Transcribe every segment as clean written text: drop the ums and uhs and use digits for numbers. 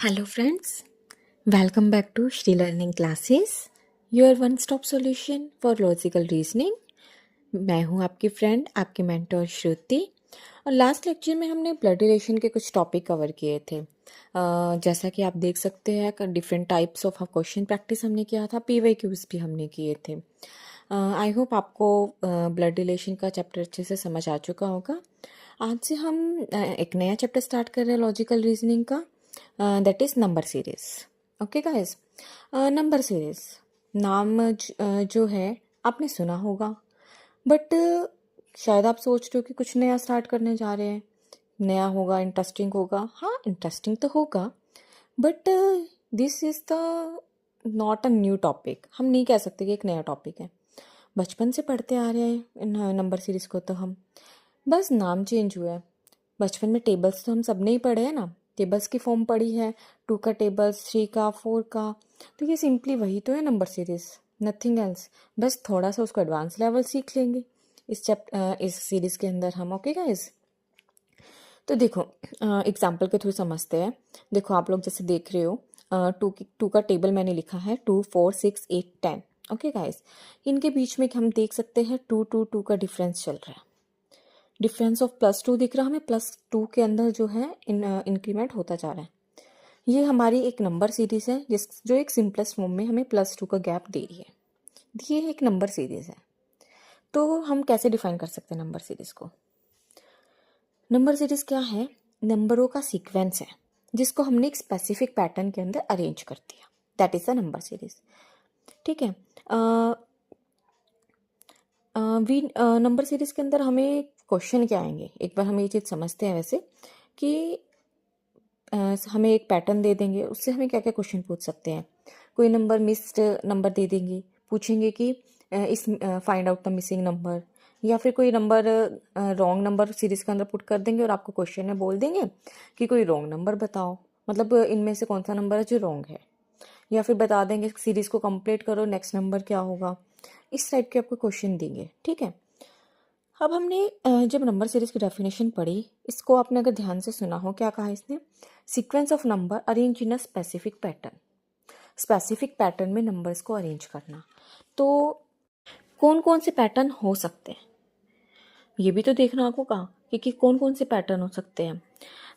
Hello friends, welcome back to Shri Learning Classes, your one stop solution for logical reasoning. मैं हूँ आपकी friend, आपकी mentor श्रुति। और last lecture में हमने ब्लड रिलेशन के कुछ टॉपिक कवर किए थे। जैसा कि आप देख सकते हैं, different types of question practice हमने किया था, PYQs भी हमने किए थे। आई होप आपको ब्लड रिलेशन का चैप्टर अच्छे से समझ आ चुका होगा। आज से हम एक नया चैप्टर स्टार्ट कर रहे हैं लॉजिकल रीजनिंग का, that is number series. Okay guys, number series नाम जो है आपने सुना होगा, बट शायद आप सोच रहे हो कि कुछ नया स्टार्ट करने जा रहे हैं, नया होगा, इंटरेस्टिंग होगा। हाँ, इंटरेस्टिंग तो होगा, but this is the not a new topic. हम नहीं कह सकते कि एक नया टॉपिक है। बचपन से पढ़ते आ रहे हैं नंबर सीरीज को, तो हम बस नाम चेंज हुआ है। बचपन में टेबल्स तो हम सब ने ही पढ़े हैं ना, टेबल्स की फॉर्म पढ़ी है, 2 का टेबल्स, 3 का, 4 का। तो ये सिंपली वही तो है नंबर सीरीज, नथिंग एल्स। बस थोड़ा सा उसको एडवांस लेवल सीख लेंगे इस सीरीज के अंदर हम। ओके गाइस, तो देखो एग्जाम्पल के थ्रू समझते हैं। देखो आप लोग जैसे देख रहे हो, टू का टेबल मैंने लिखा है 2, 4, 6, 8, 10। ओके गाइस, इनके बीच में हम देख सकते हैं 2 का डिफरेंस चल रहा है। डिफरेंस ऑफ +2 दिख रहा है हमें, +2 के अंदर जो है इंक्रीमेंट होता जा रहा है। ये हमारी एक नंबर सीरीज है जो एक सिंपलेस्ट फॉर्म में हमें +2 का गैप दे रही है। ये एक नंबर सीरीज है। तो हम कैसे डिफाइन कर सकते हैं नंबर सीरीज को? नंबर सीरीज क्या है? नंबरों का सीक्वेंस है जिसको हमने एक स्पेसिफिक पैटर्न के अंदर अरेंज कर दिया, that is the number series. ठीक है। नंबर सीरीज के अंदर हमें क्वेश्चन क्या आएंगे, एक बार हम ये चीज़ समझते हैं वैसे कि हमें एक पैटर्न दे देंगे, उससे हमें क्या क्या क्वेश्चन पूछ सकते हैं। कोई नंबर मिस्ड नंबर दे देंगे, पूछेंगे कि find out the missing number, या फिर कोई नंबर रॉन्ग नंबर सीरीज के अंदर पुट कर देंगे और आपको क्वेश्चन में बोल देंगे कि कोई रॉन्ग नंबर बताओ, मतलब इनमें से कौन सा नंबर है जो रॉन्ग है। या फिर बता देंगे सीरीज को कंप्लीट करो, नेक्स्ट नंबर क्या होगा। इस टाइप के आपको क्वेश्चन देंगे। ठीक है। अब हमने जब नंबर सीरीज की डेफिनेशन पढ़ी, इसको आपने अगर ध्यान से सुना हो, क्या कहा इसने? Sequence of number arrange in a specific pattern. Specific pattern में नंबर्स को अरेंज करना। तो कौन कौन से पैटर्न हो सकते हैं, ये भी तो देखना होगा कि कौन कौन से पैटर्न हो सकते हैं।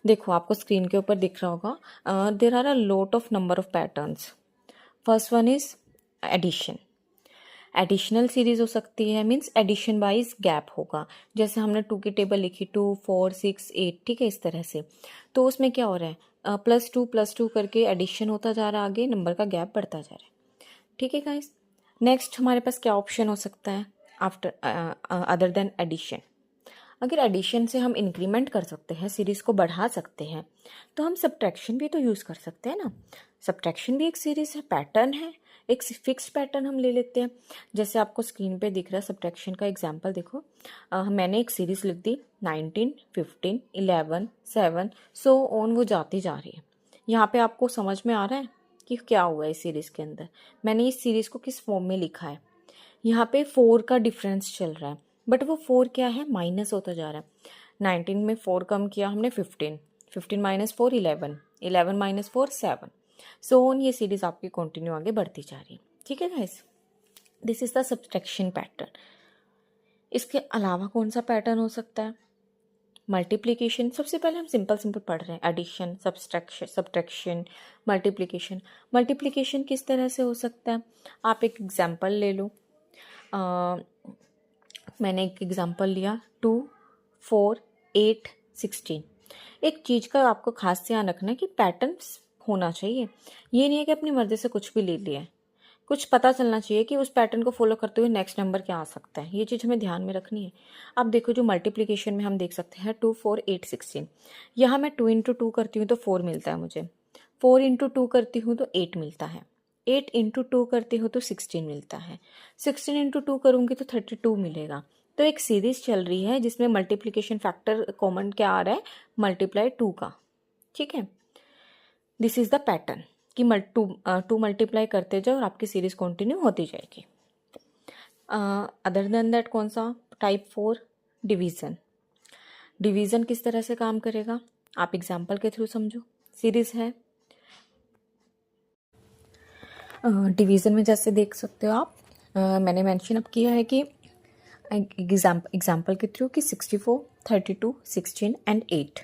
देखो आपको स्क्रीन के ऊपर दिख रहा होगा, there are a lot of number of patterns. First one is addition. Additional series हो सकती है, मीन्स एडिशन वाइज गैप होगा। जैसे हमने 2 की टेबल लिखी, 2, 4, 6, 8, ठीक है, इस तरह से। तो उसमें क्या हो रहा है, +2 करके एडिशन होता जा रहा है, आगे नंबर का गैप बढ़ता जा रहा है। ठीक है गाइस। नेक्स्ट हमारे पास क्या ऑप्शन हो सकता है आफ्टर अदर देन एडिशन? अगर एडिशन से हम इंक्रीमेंट कर सकते हैं, सीरीज को बढ़ा सकते हैं, तो हम सब्ट्रैक्शन भी तो यूज़ कर सकते हैं ना। सब्ट्रैक्शन भी एक सीरीज है, पैटर्न है, एक फिक्स्ड पैटर्न हम ले लेते हैं। जैसे आपको स्क्रीन पे दिख रहा है सब्ट्रैक्शन का एग्जांपल, देखो मैंने एक सीरीज लिख दी 19, 15, 11, 7, सो ऑन, वो जाती जा रही है। यहाँ पे आपको समझ में आ रहा है कि क्या हुआ है इस सीरीज के अंदर। मैंने इस सीरीज को किस फॉर्म में लिखा है, यहाँ पे 4 का डिफरेंस चल रहा है, बट वो 4 क्या है, माइनस होता जा रहा है। 19 में 4 कम किया हमने 15, 15 माइनस 4 11, 11 माइनस 4 7, सो ऑन। ये सीरीज आपकी कंटिन्यू आगे बढ़ती जा रही है। ठीक है guys, this is the subtraction pattern. इसके अलावा कौन सा पैटर्न हो सकता है? मल्टीप्लिकेशन। सबसे पहले हम सिंपल सिंपल पढ़ रहे हैं, एडिशन, सब्ट्रैक्शन, मल्टीप्लिकेशन। मल्टीप्लिकेशन किस तरह से हो सकता है? आप एक एग्जांपल ले लो। मैंने एक एग्जांपल लिया 2, 4, 8, 16। एक चीज़ का आपको खास ध्यान रखना है कि पैटर्न होना चाहिए। ये नहीं है कि अपनी मर्जी से कुछ भी ले लिया है, कुछ पता चलना चाहिए कि उस पैटर्न को फॉलो करते हुए नेक्स्ट नंबर क्या आ सकता है। ये चीज़ हमें ध्यान में रखनी है। अब देखो जो मल्टीप्लिकेशन में हम देख सकते हैं 2, 4, 8, 16। यहाँ मैं 2 इंटू 2 करती हूँ तो 4 मिलता है मुझे, 4 इंटू 2 करती हूँ तो 8 मिलता है, 8 इंटू 2 करती हूँ तो 16 मिलता है, 16 इंटू 2 करूँगी तो 32 मिलेगा। तो एक सीरीज चल रही है जिसमें मल्टीप्लिकेशन फैक्टर कॉमन क्या आ रहा है, मल्टीप्लाई 2 का। ठीक है, दिस इज द पैटर्न कि टू मल्टीप्लाई करते जाओ और आपकी सीरीज कंटिन्यू होती जाएगी। अदर देन दैट कौन सा? Type 4, division. डिवीज़न किस तरह से काम करेगा, आप एग्जाम्पल के थ्रू समझो। सीरीज है डिवीज़न में जैसे देख सकते हो आप, मैंने मेंशन अब किया है कि एग्जाम्पल के थ्रू कि 64, 32, 16 एंड 8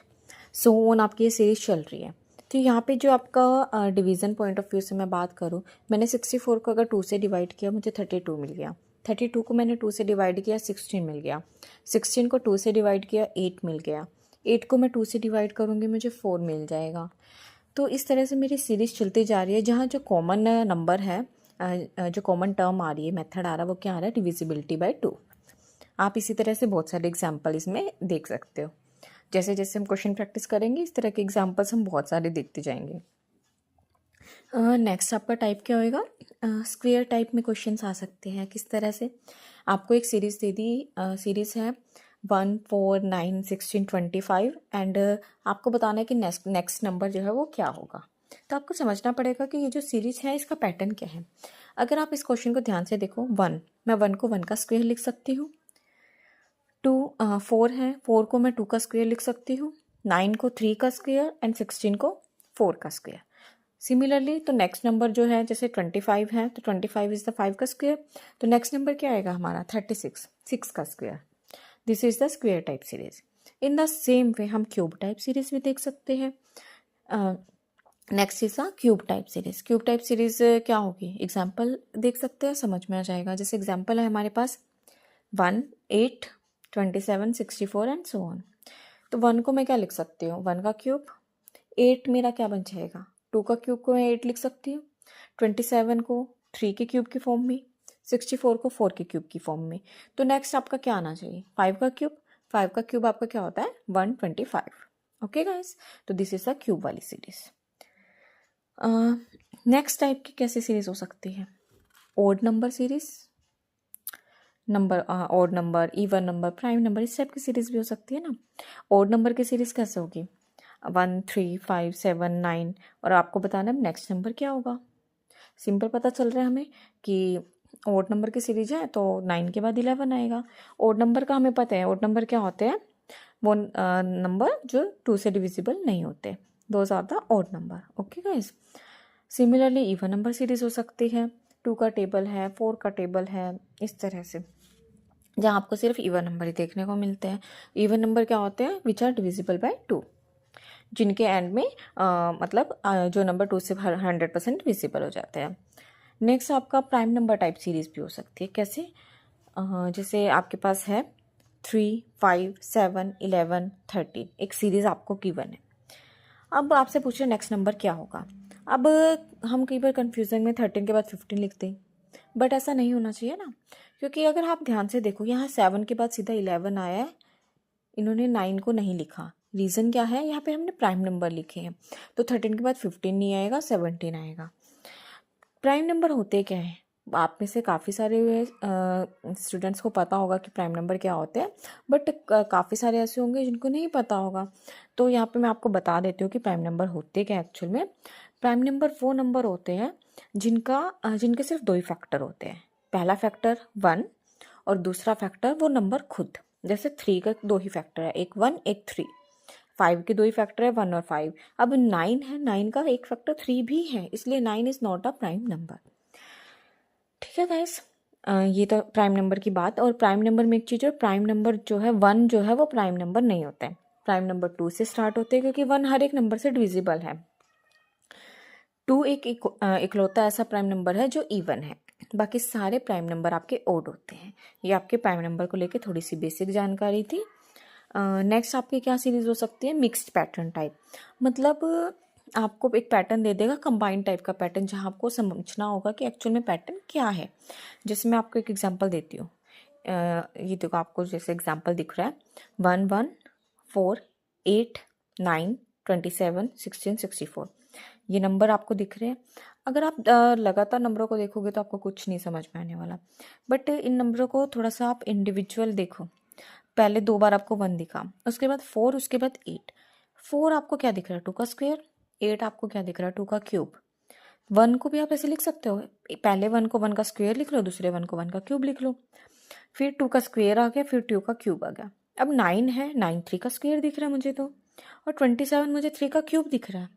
सो ऑन आपकी ये सीरीज चल रही है। तो यहाँ पे जो आपका डिवीज़न पॉइंट ऑफ व्यू से मैं बात करूँ, मैंने 64 को अगर 2 से डिवाइड किया मुझे 32 मिल गया, 32 को मैंने 2 से डिवाइड किया 16 मिल गया, 16 को 2 से डिवाइड किया 8 मिल गया, 8 को मैं 2 से डिवाइड करूँगी मुझे 4 मिल जाएगा। तो इस तरह से मेरी सीरीज़ चलती जा रही है, जहाँ जो कॉमन नंबर है, जो कॉमन टर्म आ रही है, मेथड आ रहा है, वो क्या आ रहा है, डिविजिबिलिटी बाय 2। आप इसी तरह से बहुत सारे एग्जाम्पल इसमें देख सकते हो। जैसे जैसे हम क्वेश्चन प्रैक्टिस करेंगे इस तरह के एग्जाम्पल्स हम बहुत सारे देखते जाएंगे। नेक्स्ट आपका टाइप क्या होएगा, स्क्वेयर टाइप में क्वेश्चंस आ सकते हैं। किस तरह से, आपको एक सीरीज़ दे दी, सीरीज़ है 1, 4, 9, 16, 25 एंड आपको बताना है कि नेक्स्ट नंबर जो है वो क्या होगा। तो आपको समझना पड़ेगा कि ये जो सीरीज़ है इसका पैटर्न क्या है। अगर आप इस क्वेश्चन को ध्यान से देखो, 1, मैं 1 को 1 का स्क्वेयर लिख सकती हूँ, 2, 4 है, 4 को मैं 2 का स्क्वेयर लिख सकती हूँ, 9 को 3 का स्क्वेयर एंड 16 को 4 का स्क्वेयर। सिमिलरली तो नेक्स्ट नंबर जो है, जैसे 25 है तो 25 इज द 5 का स्क्वेयर, तो नेक्स्ट नंबर क्या आएगा हमारा 36, 6 का square. This is the square type series. In the same way हम क्यूब टाइप सीरीज भी देख सकते हैं। Next is the cube type series. Cube type series क्या होगी, एग्जाम्पल देख सकते हैं, समझ में आ जाएगा। जैसे एग्जाम्पल है हमारे पास 1, 8, 27, 64 एंड सो ऑन। तो 1 को मैं क्या लिख सकती हूँ, 1 का क्यूब, 8 मेरा क्या बन जाएगा, 2 का क्यूब को मैं 8 लिख सकती हूँ, 27 को 3 के क्यूब की फॉर्म में, 64 को 4 के क्यूब की फॉर्म में। तो नेक्स्ट आपका क्या आना चाहिए, 5 का क्यूब। 5 का क्यूब आपका क्या होता है 125। ओके गाइस, तो दिस इज द क्यूब वाली सीरीज। नेक्स्ट टाइप की कैसी सीरीज हो सकती है, odd number series, number odd number, even number, prime number, इस टाइप की सीरीज भी हो सकती है ना। ओड नंबर की सीरीज कैसे होगी, 1, 3, 5, 7, 9 और आपको बताना है नेक्स्ट नंबर क्या होगा। सिंपल पता चल रहा है हमें कि ओड नंबर की सीरीज है तो 9 के बाद 11 आएगा। ओड नंबर का हमें पता है, ओड नंबर क्या होते हैं, वो नंबर जो 2 से डिविजिबल नहीं होते, those are the odd number. Okay guys, similarly even number series हो सकती है, 2 का टेबल है, 4 का टेबल है, इस तरह से, जहाँ आपको सिर्फ इवन नंबर ही देखने को मिलते हैं। इवन नंबर क्या होते हैं, विच आर डिविजिबल बाय 2, जिनके एंड में मतलब जो नंबर 2 से 100% विजिबल हो जाते हैं। नेक्स्ट आपका प्राइम नंबर टाइप सीरीज भी हो सकती है। कैसे, जैसे आपके पास है 3, 5, 7, 11, 13, एक सीरीज आपको गिवन है। अब आपसे पूछ रहे नेक्स्ट नंबर क्या होगा। अब हम कई बार कन्फ्यूजन में 13 के बाद 15 लिखते हैं, बट ऐसा नहीं होना चाहिए ना, क्योंकि अगर आप ध्यान से देखो यहाँ 7 के बाद सीधा 11 आया है, इन्होंने 9 को नहीं लिखा। रीज़न क्या है, यहाँ पे हमने प्राइम नंबर लिखे हैं, तो 13 के बाद 15 नहीं आएगा, 17 आएगा। प्राइम नंबर होते क्या है, आप में से काफ़ी सारे स्टूडेंट्स को पता होगा कि प्राइम नंबर क्या होते हैं, बट काफ़ी सारे ऐसे होंगे जिनको नहीं पता होगा। तो यहाँ पे मैं आपको बता देती हूँ कि प्राइम नंबर होते क्या एक्चुअल में। प्राइम नंबर वो नंबर होते हैं जिनके सिर्फ 2 ही फैक्टर होते हैं। पहला फैक्टर 1 और दूसरा फैक्टर वो नंबर खुद। जैसे 3 का 2 ही फैक्टर है, एक 1 एक 3। 5 के 2 ही फैक्टर है, 1 और 5। अब 9 है, 9 का एक फैक्टर 3 भी है, इसलिए 9 is not a prime number. ठीक है गाइस, ये तो प्राइम नंबर की बात। और प्राइम नंबर में एक चीज़ है, प्राइम नंबर जो है 1 जो है वो प्राइम नंबर नहीं होता है, प्राइम नंबर 2 से स्टार्ट होते हैं, क्योंकि 1 हर एक नंबर से डिविजिबल है। 2 एक इकलौता ऐसा प्राइम नंबर है जो इवन है, बाकी सारे प्राइम नंबर आपके ओड होते हैं। ये आपके प्राइम नंबर को लेके थोड़ी सी बेसिक जानकारी थी। नेक्स्ट आपकी क्या सीरीज हो सकती है, मिक्स्ड पैटर्न टाइप। मतलब आपको एक पैटर्न दे देगा, कंबाइंड टाइप का पैटर्न, जहाँ आपको समझना होगा कि एक्चुअल में पैटर्न क्या है। जैसे मैं आपको एक एग्जांपल देती हूँ, ये देखो आपको जैसे एग्जांपल दिख रहा है 1, 1, 4, 8, 9, 27, 16, 64, ये नंबर आपको दिख रहे हैं। अगर आप लगातार नंबरों को देखोगे तो आपको कुछ नहीं समझ में आने वाला, बट इन नंबरों को थोड़ा सा आप इंडिविजुअल देखो। पहले 2 बार आपको 1 दिखा, उसके बाद 4, उसके बाद 8। 4 आपको क्या दिख रहा है, 2 का स्क्वायर। 8 आपको क्या दिख रहा है, 2 का क्यूब। 1 को भी आप ऐसे लिख सकते हो, पहले 1 को 1 का स्क्वायर लिख लो, दूसरे 1 को 1 का क्यूब लिख लो, फिर 2 का स्क्वायर आ गया, फिर 2 का क्यूब आ गया। अब 9 है, 9 3 का स्क्वायर दिख रहा है मुझे तो, और 27 मुझे 3 का क्यूब दिख रहा है।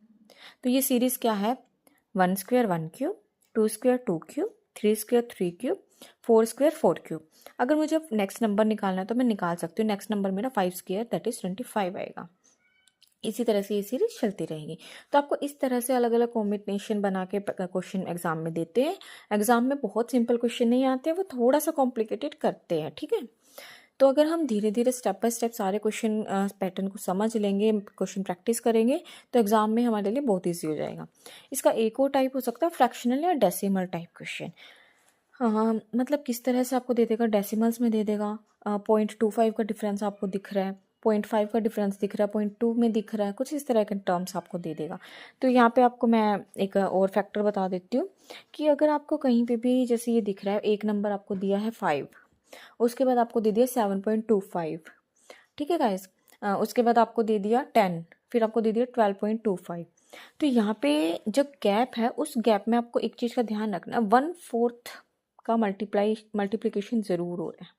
तो ये सीरीज क्या है, 1 square 1 cube, 2 square 2 cube, 3 square 3 cube, 4 square 4 cube. अगर मुझे नेक्स्ट नंबर निकालना है तो मैं निकाल सकती हूँ। नेक्स्ट नंबर मेरा 5 स्क्वायर दैट इज़ 25 आएगा। इसी तरह से ये सीरीज चलती रहेगी। तो आपको इस तरह से अलग अलग कॉम्बिनेशन बना के क्वेश्चन एग्जाम में देते हैं। एग्जाम में बहुत सिंपल क्वेश्चन नहीं आते, वो थोड़ा सा कॉम्प्लिकेटेड करते हैं, ठीक है। तो अगर हम धीरे धीरे स्टेप बाय स्टेप सारे क्वेश्चन पैटर्न को समझ लेंगे, क्वेश्चन प्रैक्टिस करेंगे, तो एग्जाम में हमारे लिए बहुत ईजी हो जाएगा। इसका एक और टाइप हो सकता है फ्रैक्शनल या डेसिमल टाइप क्वेश्चन। हाँ, मतलब किस तरह से आपको दे देगा, डेसिमल्स में दे देगा। 0.25 का डिफरेंस आपको दिख रहा है, 0.5 का डिफरेंस दिख रहा है, 0.2 में दिख रहा है, कुछ इस तरह के टर्म्स आपको दे देगा। तो यहाँ पे आपको मैं एक और फैक्टर बता देती हूँ कि अगर आपको कहीं पे भी जैसे ये दिख रहा है, एक नंबर आपको दिया है 5, उसके बाद आपको दे दिया 7.25, ठीक है गाइस। उसके बाद आपको दे दिया 10, फिर आपको दे दिया 12.25। तो यहाँ पे जब गैप है, उस गैप में आपको एक चीज़ का ध्यान रखना, 1/4 का मल्टीप्लिकेशन ज़रूर हो रहा है।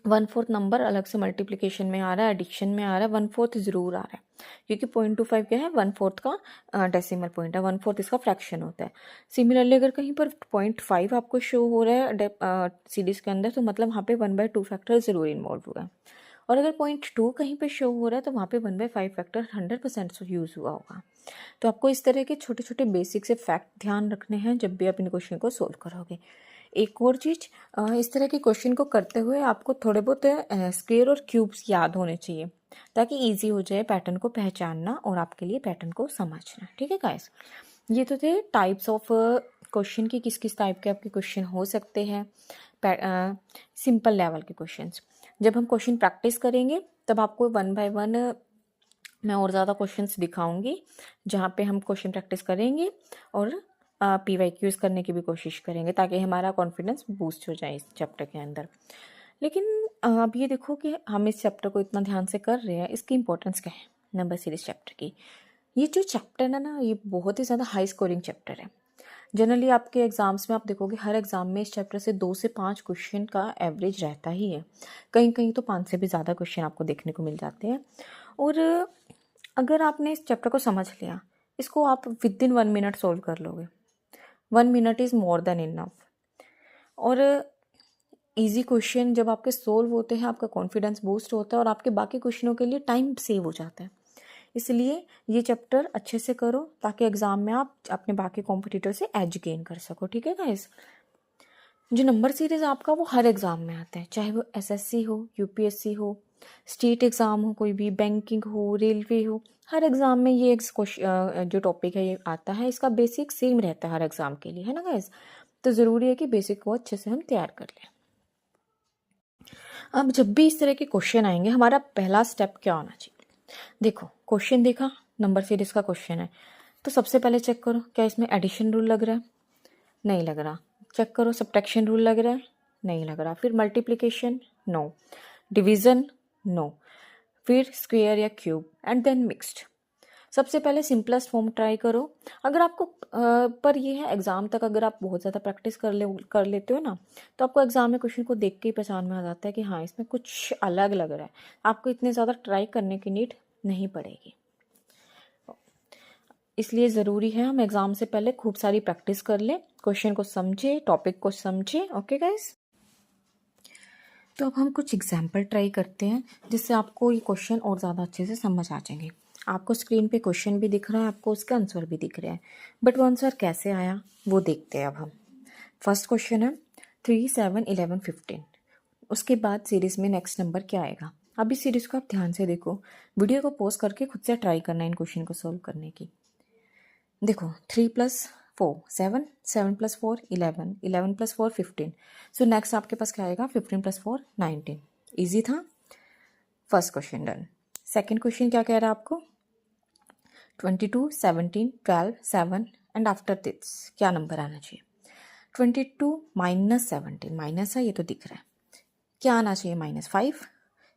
1/4 नंबर अलग से मल्टीप्लिकेशन में आ रहा है, एडिक्शन में आ रहा है, 1/4 ज़रूर आ रहा है, क्योंकि 0.25 क्या है, 1/4 का डेसिमल पॉइंट है, 1/4 इसका फ्रैक्शन होता है। सिमिलरली अगर कहीं पर 0.5 आपको शो हो रहा है सीरीज के अंदर, तो मतलब वहाँ पे 1/2 फैक्टर ज़रूर इन्वॉल्व हुआ है। और अगर 0.2 कहीं पे शो हो रहा है, तो वहाँ पे 1/5 फैक्टर 100% यूज़ हुआ होगा। तो आपको इस तरह के छोटे छोटे बेसिक से फैक्ट ध्यान रखने हैं जब भी आप इन क्वेश्चन को सोल्व करोगे। एक और चीज़, इस तरह के क्वेश्चन को करते हुए आपको थोड़े बहुत स्क्वायर और क्यूब्स याद होने चाहिए, ताकि इजी हो जाए पैटर्न को पहचानना और आपके लिए पैटर्न को समझना, ठीक है गाइस। ये तो थे टाइप्स ऑफ क्वेश्चन की, किस किस टाइप के आपके क्वेश्चन हो सकते हैं, सिंपल लेवल के क्वेश्चंस। जब हम क्वेश्चन प्रैक्टिस करेंगे तब आपको 1 बाय 1 मैं और ज़्यादा क्वेश्चंस दिखाऊंगी, जहाँ पे हम क्वेश्चन प्रैक्टिस करेंगे और PYQs करने की भी कोशिश करेंगे, ताकि हमारा कॉन्फिडेंस बूस्ट हो जाए इस चैप्टर के अंदर। लेकिन अब ये देखो कि हम इस चैप्टर को इतना ध्यान से कर रहे हैं, इसकी इंपॉर्टेंस क्या है नंबर सीरीज चैप्टर की। ये जो चैप्टर है ना, ये बहुत ही ज़्यादा हाई स्कोरिंग चैप्टर है। जनरली आपके एग्ज़ाम्स में आप देखोगे, हर एग्ज़ाम में इस चैप्टर से 2 से 5 क्वेश्चन का एवरेज रहता ही है, कहीं कहीं तो 5 से भी ज़्यादा क्वेश्चन आपको देखने को मिल जाते हैं। और अगर आपने इस चैप्टर को समझ लिया, इसको आप विद इन 1 मिनट सोल्व कर लोगे। 1 minute is more than enough. और इजी क्वेश्चन जब आपके सोल्व होते हैं, आपका कॉन्फिडेंस बूस्ट होता है और आपके बाकी क्वेश्चनों के लिए टाइम सेव हो जाता है। इसलिए ये चैप्टर अच्छे से करो, ताकि एग्ज़ाम में आप अपने बाकी कॉम्पिटिटर से एज गेन कर सको, ठीक है गाइस। जो नंबर सीरीज़ आपका वो हर एग्ज़ाम में आता है, चाहे वो SSC हो, UPSC हो, स्टेट एग्ज़ाम हो, कोई भी बैंकिंग हो, रेलवे हो, हर एग्ज़ाम में ये जो टॉपिक है ये आता है। इसका बेसिक सेम रहता है हर एग्ज़ाम के लिए, है ना गाइस। तो ज़रूरी है कि बेसिक को अच्छे से हम तैयार कर लें। अब जब भी इस तरह के क्वेश्चन आएंगे, हमारा पहला स्टेप क्या होना चाहिए। देखो, क्वेश्चन देखा, नंबर सीरीज का क्वेश्चन है, तो सबसे पहले चेक करो क्या इसमें एडिशन रूल लग रहा है, नहीं लग रहा। चेक करो सब्ट्रैक्शन रूल लग रहा है, नहीं लग रहा। फिर मल्टीप्लिकेशन, नो। Division, no. फिर स्क्वायर या क्यूब, एंड देन मिक्स्ड। सबसे पहले सिंपलेस्ट फॉर्म ट्राई करो। अगर आपको पर ये है, एग्ज़ाम तक अगर आप बहुत ज़्यादा प्रैक्टिस कर लेते हो ना, तो आपको एग्ज़ाम में क्वेश्चन को देख के ही पहचान में आ जाता है कि हाँ, इसमें कुछ अलग लग रहा है। आपको इतने ज़्यादा ट्राई करने की नीड नहीं पड़ेगी। इसलिए ज़रूरी है हम एग्ज़ाम से पहले खूब सारी प्रैक्टिस कर लें, क्वेश्चन को समझे, टॉपिक को समझे। ओके गाइस, तो अब हम कुछ एग्जाम्पल ट्राई करते हैं, जिससे आपको ये क्वेश्चन और ज़्यादा अच्छे से समझ आ जाएंगे। आपको स्क्रीन पे क्वेश्चन भी दिख रहा है, आपको उसका आंसर भी दिख रहा है, बट वो आंसर कैसे आया वो देखते हैं अब हम। फर्स्ट क्वेश्चन है 3, 7, 11, 15। उसके बाद सीरीज़ में नेक्स्ट नंबर क्या आएगा। अब इस सीरीज़ को आप ध्यान से देखो, वीडियो को पॉज करके खुद से ट्राई करना इन क्वेश्चन को सोल्व करने की। देखो, 3 + 4 7, 7 + 4 11, 11 + 4 15। सो नेक्स्ट आपके पास क्या आएगा, 15 + 4 19। ईजी था, first question done. Second question क्या कह रहा है आपको, 22, 17, 12, 7 एंड आफ्टर दिस क्या नंबर आना चाहिए। 22 - 17, माइनस है ये तो दिख रहा है, क्या आना चाहिए, -5।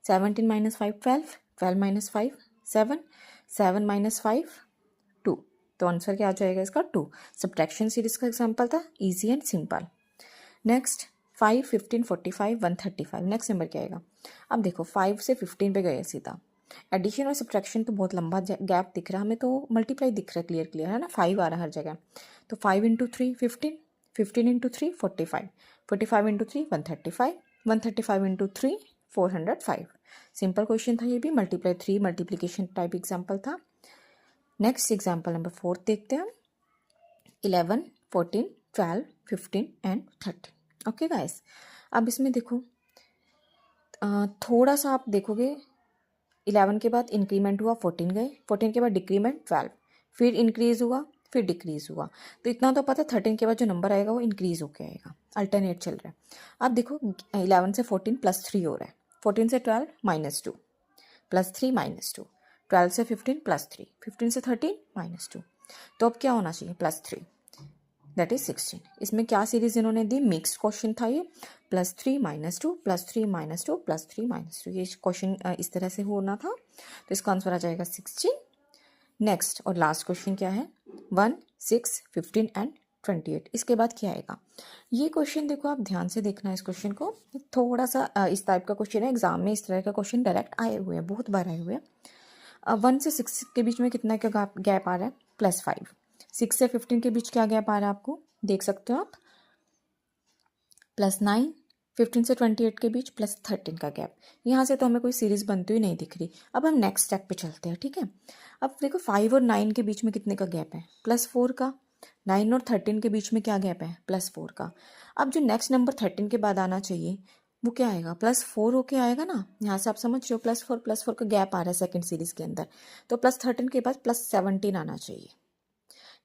17 - 5 12, 12 - 5 7, 7 - 5 2। तो आंसर क्या आ जाएगा इसका, 2। सब्ट्रैक्शन सीरीज का एग्जांपल था, easy and simple. Next 5, 15, 45, 135। Next number क्या आएगा। अब देखो, 5 से 15 पे गए सीधा, एडिशन और सब्ट्रैक्शन तो बहुत लंबा गैप दिख रहा है हमें, तो मल्टीप्लाई दिख रहा है क्लियर क्लियर है ना, 5 आ रहा है हर जगह। तो 5 into 3 15, 15 into 3 45, 45 into 3 135, 135 into 3 405। Simple question था ये भी, मल्टीप्लाई 3 मल्टीप्लीकेशन टाइप एग्जाम्पल था। नेक्स्ट एग्जाम्पल नंबर 4 देखते हैं हम। 11, 14, 12, 15 एंड 13। ओके गाइस, अब इसमें देखो थोड़ा सा आप देखोगे, 11 के बाद इंक्रीमेंट हुआ 14 गए, 14 के बाद डिक्रीमेंट 12, फिर इंक्रीज हुआ, फिर डिक्रीज हुआ। तो इतना तो पता, 13 के बाद जो नंबर आएगा वो इंक्रीज होके आएगा, अल्टरनेट चल रहा है। अब देखो 11 से 14 +3 हो रहा है, 14 से 12 -2, +3 -2, 12 से 15 +3, 15 से 13 -2। तो अब क्या होना चाहिए, +3 दैट इज 16। इसमें क्या सीरीज इन्होंने दी, मिक्स क्वेश्चन था ये, +3 -2 +3 -2 +3 -2, ये क्वेश्चन इस तरह से होना था। तो इसका आंसर आ जाएगा 16। नेक्स्ट और लास्ट क्वेश्चन क्या है, 1, 6, 15 एंड 28। इसके बाद क्या आएगा, ये क्वेश्चन देखो आप ध्यान से देखना है इस क्वेश्चन को, थोड़ा सा इस टाइप का क्वेश्चन है, एग्जाम में इस तरह का क्वेश्चन डायरेक्ट आए हुए हैं, बहुत बार आए हुए हैं। 1 से 6 के बीच में कितना का गैप आ रहा है, +5। 6 से 15 के बीच क्या गैप आ रहा है आपको, देख सकते हो आप, +9। 15 से 28 के बीच +13 का गैप। यहाँ से तो हमें कोई सीरीज बनती हुई नहीं दिख रही। अब हम नेक्स्ट स्टेप पे चलते हैं, ठीक है। अब देखो 5 और 9 के बीच में कितने का गैप है, +4 का। 9 और 13 के बीच में क्या गैप है, +4 का। अब जो नेक्स्ट नंबर 13 के बाद आना चाहिए वो क्या आएगा, +4 होके आएगा ना। यहाँ से आप समझ रहे हो, +4 का गैप आ रहा है सेकंड सीरीज के अंदर, तो +13 के बाद +17 आना चाहिए।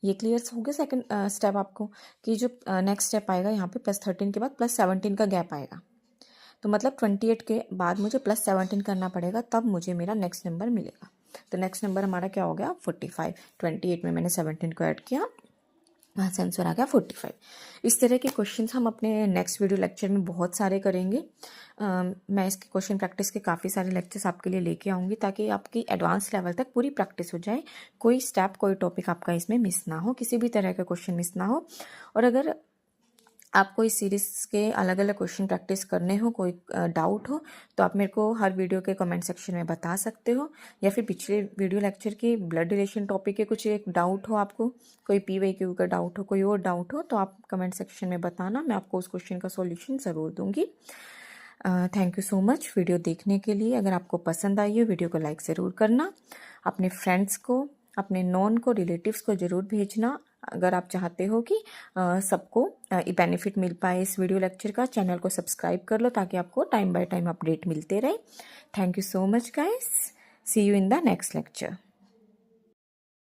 ये क्लियर हो गया सेकंड स्टेप आपको, कि जो नेक्स्ट स्टेप आएगा यहाँ पे +13 के बाद +17 का गैप आएगा। तो मतलब 28 के बाद मुझे +17 करना पड़ेगा, तब मुझे मेरा नेक्स्ट नंबर मिलेगा। तो नेक्स्ट नंबर हमारा क्या हो गया, 45। 28 में मैंने 17 को ऐड किया, वहाँ से आंसर आ गया 45। इस तरह के क्वेश्चंस हम अपने नेक्स्ट वीडियो लेक्चर में बहुत सारे करेंगे। मैं इसके क्वेश्चन प्रैक्टिस के काफ़ी सारे लेक्चर्स आपके लिए लेके आऊँगी, ताकि आपकी एडवांस लेवल तक पूरी प्रैक्टिस हो जाए, कोई स्टेप कोई टॉपिक आपका इसमें मिस ना हो, किसी भी तरह का क्वेश्चन मिस ना हो। और अगर आपको इस सीरीज़ के अलग अलग क्वेश्चन प्रैक्टिस करने हो, कोई डाउट हो, तो आप मेरे को हर वीडियो के कमेंट सेक्शन में बता सकते हो, या फिर पिछले वीडियो लेक्चर की ब्लड रिलेशन टॉपिक के कुछ एक डाउट हो आपको, कोई PYQ का डाउट हो, कोई और डाउट हो, तो आप कमेंट सेक्शन में बताना, मैं आपको उस क्वेश्चन का सॉल्यूशन ज़रूर दूंगी। Thank you so much video देखने के लिए। अगर आपको पसंद आई हो वीडियो को लाइक ज़रूर करना, अपने फ्रेंड्स को, अपने नॉन को, रिलेटिव्स को ज़रूर भेजना, अगर आप चाहते हो कि सबको बेनिफिट मिल पाए इस वीडियो लेक्चर का। चैनल को सब्सक्राइब कर लो ताकि आपको टाइम बाय टाइम अपडेट मिलते रहे। Thank you so much guys, see you in the next lecture.